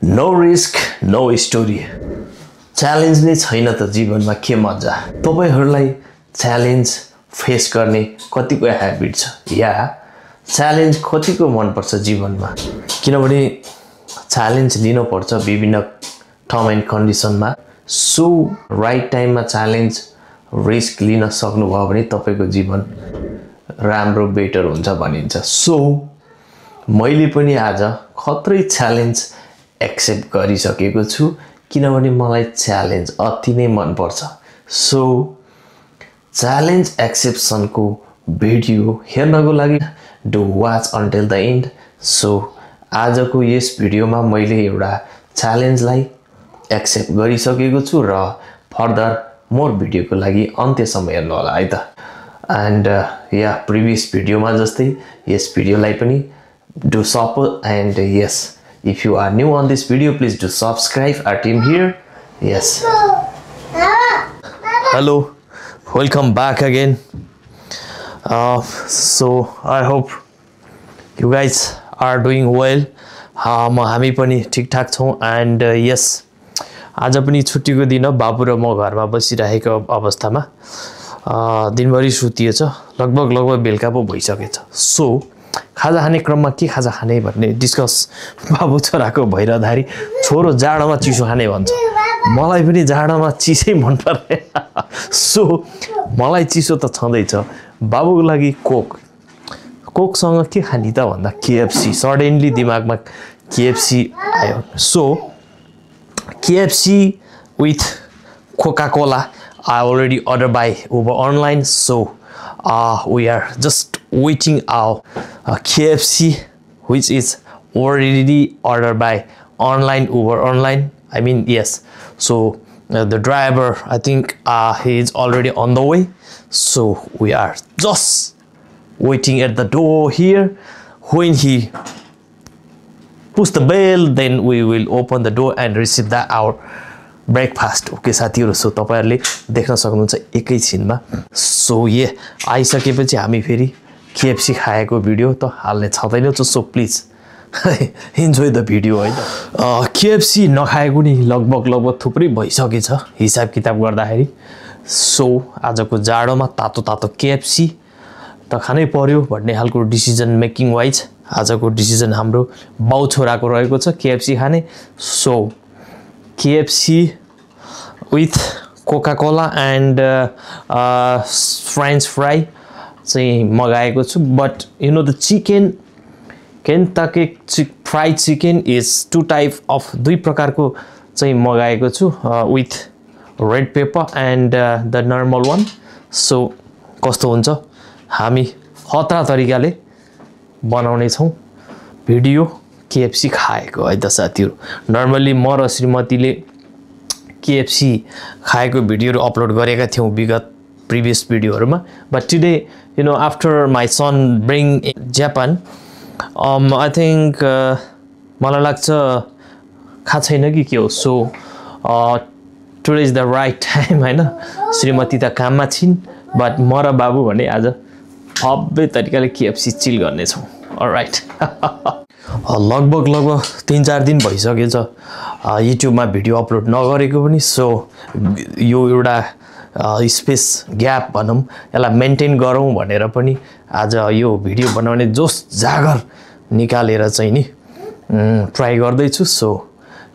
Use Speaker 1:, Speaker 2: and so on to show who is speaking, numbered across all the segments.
Speaker 1: No risk no story challenge नै छैन त जीवनमा के मजा तपाईहरुलाई च्यालेन्ज फेस गर्ने कतिको ह्याबिट छ या च्यालेन्ज कतिको मन पर्छ जीवनमा किनभने च्यालेन्ज लिनु पर्छ विभिन्न टर्म एन्ड कन्डिसनमा सो राइट टाइममा च्यालेन्ज रिस्क लिन सक्नु भयो भने तपाईको जीवन राम्रो बेटर हुन्छ भनिन्छ सो मैले पनि आज खत्रै च्यालेन्ज एक्सेप्ट गरिसकेको छु किनभने मलाई च्यालेन्ज अति नै मन पर्छ सो च्यालेन्ज एक्सेप्सन को भिडियो हेर्नको लागि do watch until the and so आजको यस भिडियोमा मैले एउटा च्यालेन्जलाई एक्सेप्ट गरिसकेको छु र फर्दर मोर भिडियोको लागि अन्त्यसम्म हेर्नु होला है त एन्ड या प्रिभियस भिडियोमा जस्तै यस भिडियोलाई पनि do support and yes if you are new on this video please do subscribe our team here yes hello welcome back again so I hope you guys are doing well हामी पनि ठीक ठाक छौं and yes आज पनि छुट्टीको दिन बाबु र म घरमा बसिरहेको अवस्थामा दिनभरि सुतिएछ लगभग बेलुका पो भइसकेछ सो खाजा खाने क्रममा के खाजा खाने भन्ने डिस्कस बाबु छोराको भैरधारी छोरो जाडोमा चिसो खाने भन्छ मलाई पनि जाडोमा चिसै मन पर्छ सो मलाई चिसो त छँदैछ बाबुको लागि कोकसँग के खानी त भन्दा केएफसी सडनली दिमागमा केएफसी आयो so KFC with Coca Cola I already ordered by Uber online so we are just waiting our KFC which is already ordered by Uber online I mean yes so the driver I think he is already on the way so we are just waiting at the door here when he push the bell then we will open the door and receive that our breakfast okay साथीहरु so तपाईहरुले देख्न सक्नुहुन्छ एकैछिनमा so ये आइसकेपछि हामी फेरि KFC खाएको भिडियो त हाल्ने छँदैन so please enjoy the video है त केएफसी नखाएको नि लगभग थुप्रै भइसकेछ हिसाब किताब गर्दाखेरि सो आजको जाडोमा तातो केएफसी त खानै पर्यो भन्ने हालको डिसिजन मेकिङ वाइज आजको डिसिजन हाम्रो बाउ छोराको रहेको छ केएफसी खाने so KFC with Coca-Cola and French fry चाहिँ मगाएको छु but you know the Kentucky fried chicken is two type of दुई प्रकारको चाहिँ मगाएको छु with red pepper and the normal one so कस्तो हुन्छ हामी खतरा तरिकाले बनाउने छौं भिडियो KFC खाएको है त साथीहरु नर्मली म र श्रीमतीले KFC खाएको भिडियोहरु अपलोड गरेका थियौ विगत प्रिभियस भिडियोहरुमा but today you know after my son bring Japan I think मलाई लाग्छ खा छैन कि के हो so today is the right time हैन श्रीमती त काममा छिन् बट म र बाबु भने आज हब्बे तरिकाले KFC चिल गर्ने छौं अलराइट लगभग 3-4 दिन भइसकेछ युट्युबमा भिडियो अपलोड नगरेको पनि सो यो एउटा स्पेस ग्याप भनौं यसलाई मेन्टेन गरौँ भनेर पनि आज यो भिडियो बनाउने जोश जागर निकालेर चाहिँ नि ट्राई गर्दै छु सो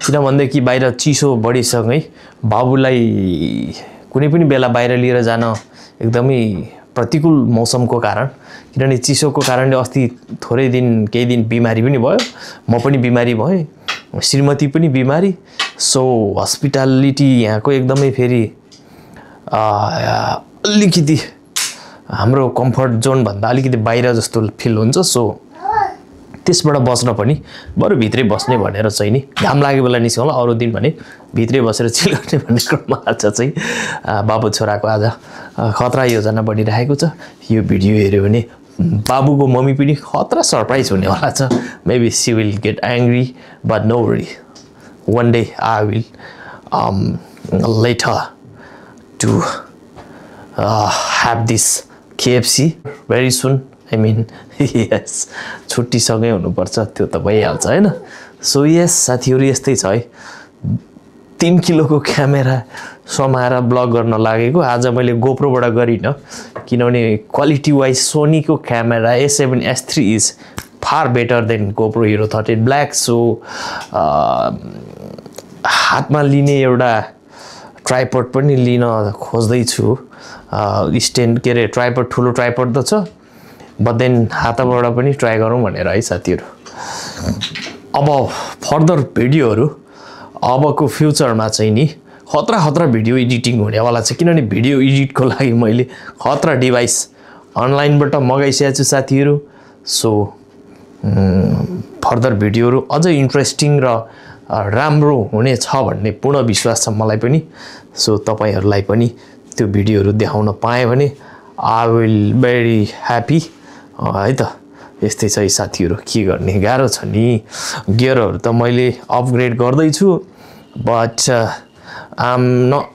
Speaker 1: किनभने कि बाहिर चिसो बढीसँगै बाबुलाई कुनै पनि बेला बाहिर लिएर जान एकदमै प्रतिकूल मौसमको कारण किनभने चिसोको कारणले अस्ति थोरै दिन केही दिन बिमारी पनि भयो म पनि बिमारी भए श्रीमती पनि बिमारी सो हस्पिटालिटी यहाँको एकदमै फेरि अलिकति हाम्रो कम्फर्ट जोन भन्दा अलिकति बाहिर जस्तो फिल हुन्छ सो त्यसबाट बस्न पनि बरु भित्रै बस्ने भनेर चाहिँ नि घाम लाग्यो बेला निस्कौँला अरु दिन भने भित्रै बसेर चिल गर्ने भन्ने क्रममा आज चाहिँ बाबु छोराको आज खतरा योजना बनिरहेको छ यो भिडियो हेर्यो भने बाबुको मम्मी पनि खतरा सरप्राइज हुने वाला छ maybe she will get angry but no worry one day I will later to have this KFC very soon I mean yes छुट्टी सँगै हुनु पर्छ त्यो त भइहाल्छ हैन सो यस साथीहरु यस्तै छ है 3 किलोको क्यामेरा समाएर ब्लग गर्न लागेको आज मैले गोप्रोबाट गरिन किनभने क्वालिटी वाइज सोनीको camera A7S3 is far better than GoPro hero 13 black so हातमा लिने एउटा ट्राइपड पनि लिन खोज्दै छु स्ट्यान्ड के रे ट्राइपड ठुलो ट्राइपड त छ बट देन हातबाट पनि ट्राई गरौँ भनेर है साथीहरु अब फर्दर भिडियोहरु अबको फ्युचरमा चाहिँ नि खतरा भिडियो एडिटिङ हुनेवाला छ किनभने भिडियो एडिटको लागि मैले खतरा डिभाइस अनलाइनबाट मगाइसकेको छु साथीहरु सो फर्दर भिडियोहरु अझै इन्ट्रेस्टिङ र राम्रो हुनेछ भन्ने पूर्ण विश्वास छ मलाई पनि सो तपाईहरुलाई पनि त्यो भिडियोहरु देखाउन पाए भने आई विल भेरी ह्यापी है त यस्तै छ साथीहरु के गर्ने गाह्रो छ नि गियरहरु त मैले अपग्रेड गर्दै छु but I am not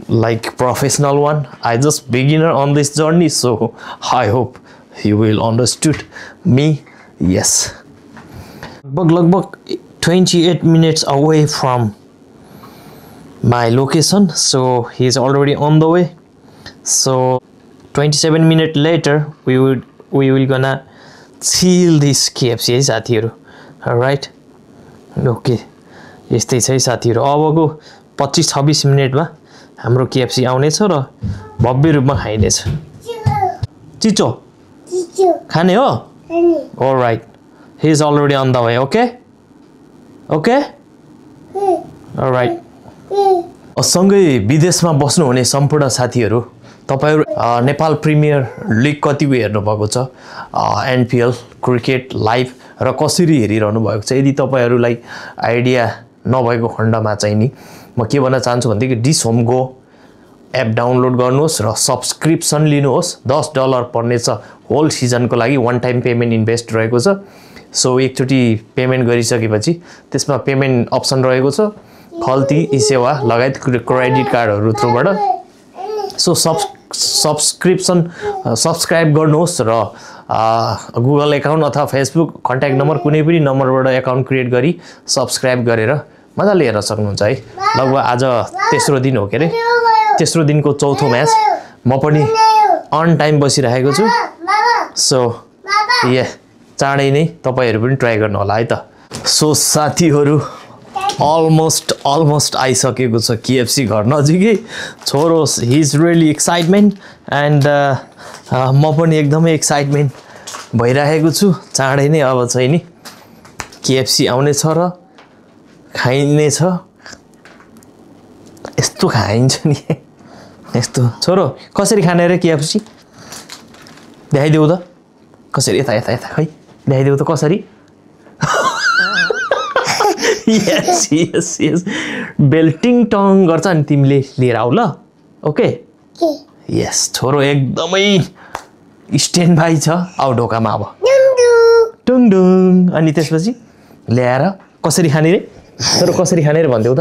Speaker 1: like professional one. I just beginner on this journey, so I hope you will understood me. Yes, लगभग 28 minutes away from my location, so he is already on the way. So 27 minutes later we will gonna chill this KFC है साथीहरु. Alright, okay, यस्तै छ साथीहरु. अबको 25-26 मिनेटमा हाम्रो KFC आउनेछ र भव्य रूपमा खाइनेछ. चिचो खाने हो? Alright, he is already on the way. Okay? Alright. सँगै विदेशमा बस्नु हुने सम्पूर्ण साथीहरु तपाईहरु नेपाल प्रिमियर लिग कतिको हेर्नु भएको छ NPL क्रिकेट लाइभ र कसरी हेरिरहनु भएको छ यदि तपाईहरुलाई आइडिया नभएको खण्डमा चाहिँ नि म के भन्न चाहन्छु भन्दाखेरि डिस होम गो एप डाउनलोड गर्नुहोस् र सब्स्क्रिप्सन लिनुहोस् $10 पर्ने छ होल सिजनको लागि वन टाइम पेमेन्ट इन्भेस्ट रहेको छ सो एकचोटी पेमेन्ट गरिसकेपछि त्यसमा पेमेन्ट अप्सन रहेको छ खल्ती ई-सेवा लगायत क्रेडिट कार्डहरु थ्रुबाट सो सब्स्क्रिप्सन सब्स्क्राइब गर्नुहोस् र गुगल अकाउन्ट अथवा फेसबुक कन्ट्याक्ट नम्बर कुनै पनि नम्बरबाट अकाउन्ट क्रिएट गरी सब्स्क्राइब गरेर मजाले हेर्न सक्नुहुन्छ है. लगभग आज तेस्रो दिन हो के रे तेस्रो दिनको चौथो म्याच म पनि अन टाइम बसिरहेको छु सो चाँडै नै तपाईहरु पनि ट्राई गर्नु होला है त. सो साथीहरु almost आइसकेको छ KFC घर नजिकै छोरो he is really excitement and म पनि एकदमै एक्साइटमेन्ट भइरहेको छु. चाँडै नै अब चाहिँ नि KFC आउने छ र खाइने छ. यस्तो खाइन्छ नि यस्तो. छोरो कसरी खाने रे KFC देखाइदेऊ त कसरी यता खै देखाइदेऊ त कसरी. yes बेल्टिङ टङ गर्छ अनि तिमीले लिएर आऊ ल. ओके यस छोरो एकदमै स्ट्यान्ड बाइ छ. आऊ ढोकामा अब टुङ डुङ अनि त्यसपछि ल्याएर कसरी खाने रे छोरो कसरी खाने रे भन्देऊ त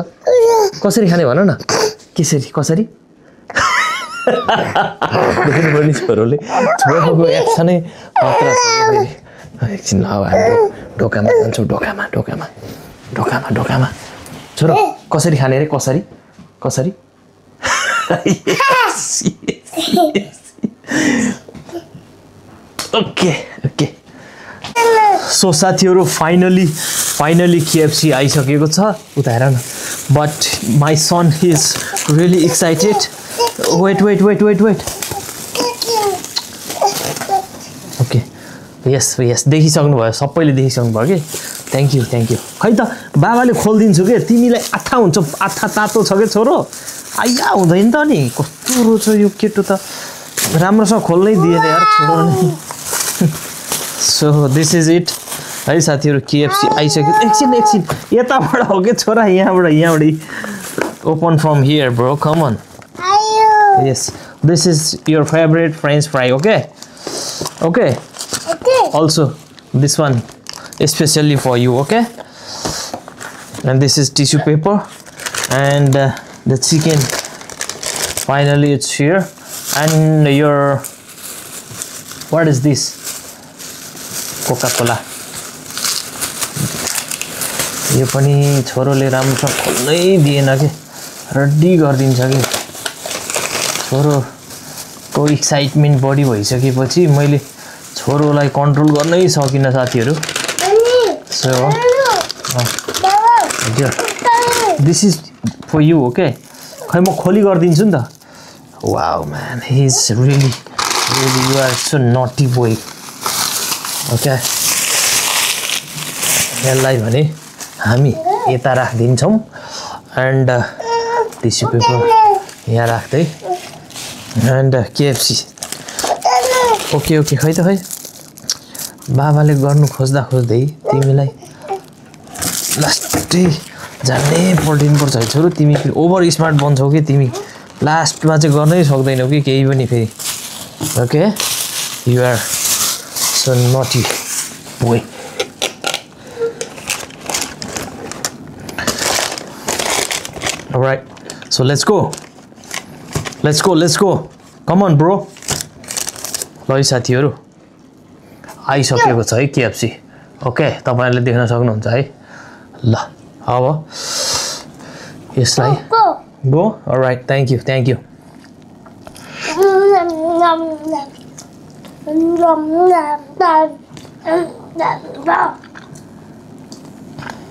Speaker 1: कसरी खाने भन न कसरी देख्नु पर्ने छोरोले छोरोको एक्सनै मात्र छ. एकछिन अब हामी ढोकामा जान्छौँ ढोकामा छोरो कसरी खाने रे कसरी ओके सो साथीहरु फाइनली KFC आइसकेको छ उता हेर न. But my son is really excited. Wait okay yes देखिसक्नु भयो सबैले देखिसक्नु भयो के. थ्याङ्क यू खै त बाबाले खोलिदिन्छु के तिमीलाई आथा हुन्छ आथा तातो छ के छोरो आइया हुँदैन त नि कस्तो रोछ यो केटो त राम्रोसँग खोल्नै दिएन यार छोरो. सो दिस इज इट है साथीहरु KFC आइसक्यो. एकछिन यताबाट हो के छोरा यहाँबाट open from here bro come on. Yes this is your favourite French fry. Okay also this one especially for you. Okay, and this is tissue paper and the chicken finally it's here and your what is this Coca-Cola. यो पनि छोरोले राम्रोसँग खोल्नै दिएन के रड्डी गरिदिन्छ कि छोरोको excitement बढी भइसकेपछि मैले छोरोलाई कन्ट्रोल गर्नै सकिनँ साथीहरू so this is for you okay खै म खोली गरिदिन्छु नि त wow man he is really you are so naughty boy okay यसलाई भने हामी यता राखिदिन्छौँ एन्ड टिस्यु पेपर यहाँ राख्दै एन्ड केएफसी ओके ओके खै त खै बाबाले गर्नु खोज्दै तिमीलाई लास्टै जान्नै पल्टिनुपर्छ है छोरो तिमी फेरि ओभर स्मार्ट बन्छौ कि तिमी लास्टमा चाहिँ गर्नै सक्दैनौ कि केही पनि फेरि okay you are so naughty boy Alright, so let's go. Come on, bro. ल है साथीहरू आइसकेको छ है केएफसी ओके तपाईहरुले देख्न सक्नुहुन्छ है ल अब यसलाई गो अलराइट थ्यांक यू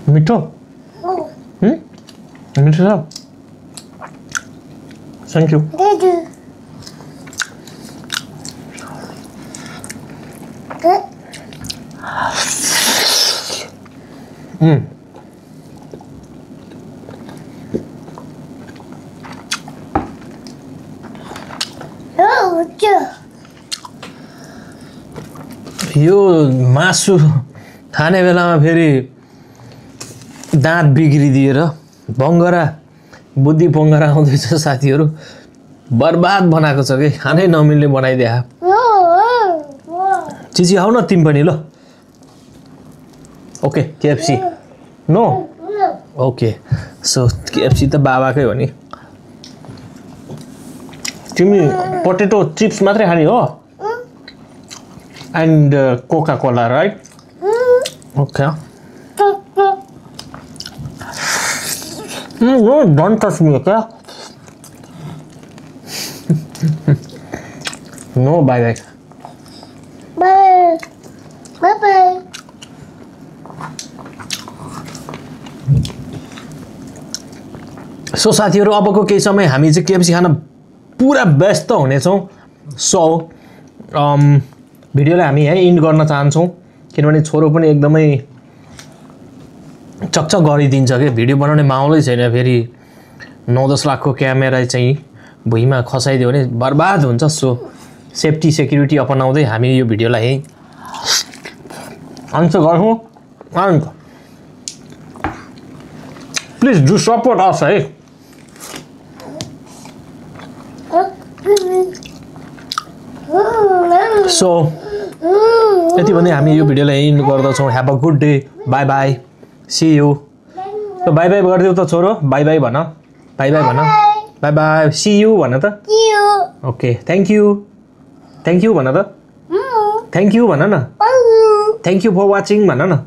Speaker 1: मिठो मिठो छ थ्यांक यू यो मासु खाने बेलामा फेरि दाँत बिग्रिदिएर बङ्गरा बुद्धि बङ्गरा आउँदैछ साथीहरू बर्बाद बनाएको छ कि खानै नमिल्ने बनाइदिए चिची आउ न तिमी पनि ल okay KFC no okay so KFC त बाबाकै हो नि तिमी पोटेटो चिप्स मात्रै खाने हो and Coca Cola right okay don't touch me, okay? No, bye. Bye. So साथीहरू अबको केही समय हामी चाहिँ केएफसी खान पुरा व्यस्त हुनेछौँ सो भिडियोलाई हामी यही इन्ड गर्न चाहन्छौँ किनभने छोरो पनि एकदमै चकचक गरिदिन्छ के भिडियो बनाउने माहौलै छैन फेरि 9-10 लाखको क्यामेरा चाहिँ भुइँमा खसाइदियो भने बर्बाद हुन्छ सो सेफ्टी सेक्युरिटी अपनाउँदै हामी यो भिडियोलाई यही अन्त गरौँ अन्त प्लिज डु सपोर्ट अस है सो यति भन्दै हामी यो भिडियोलाई यही इन्ड गर्दछौँ have a good day bye bye see you तो बाई बाई गरिदेऊ त छोरो बाई बाई भन बाई बाई सी यू भन त ओके थ्याङ्क यू भन त थ्याङ्क यू भन न थ्याङ्क यू फर वाचिङ भन न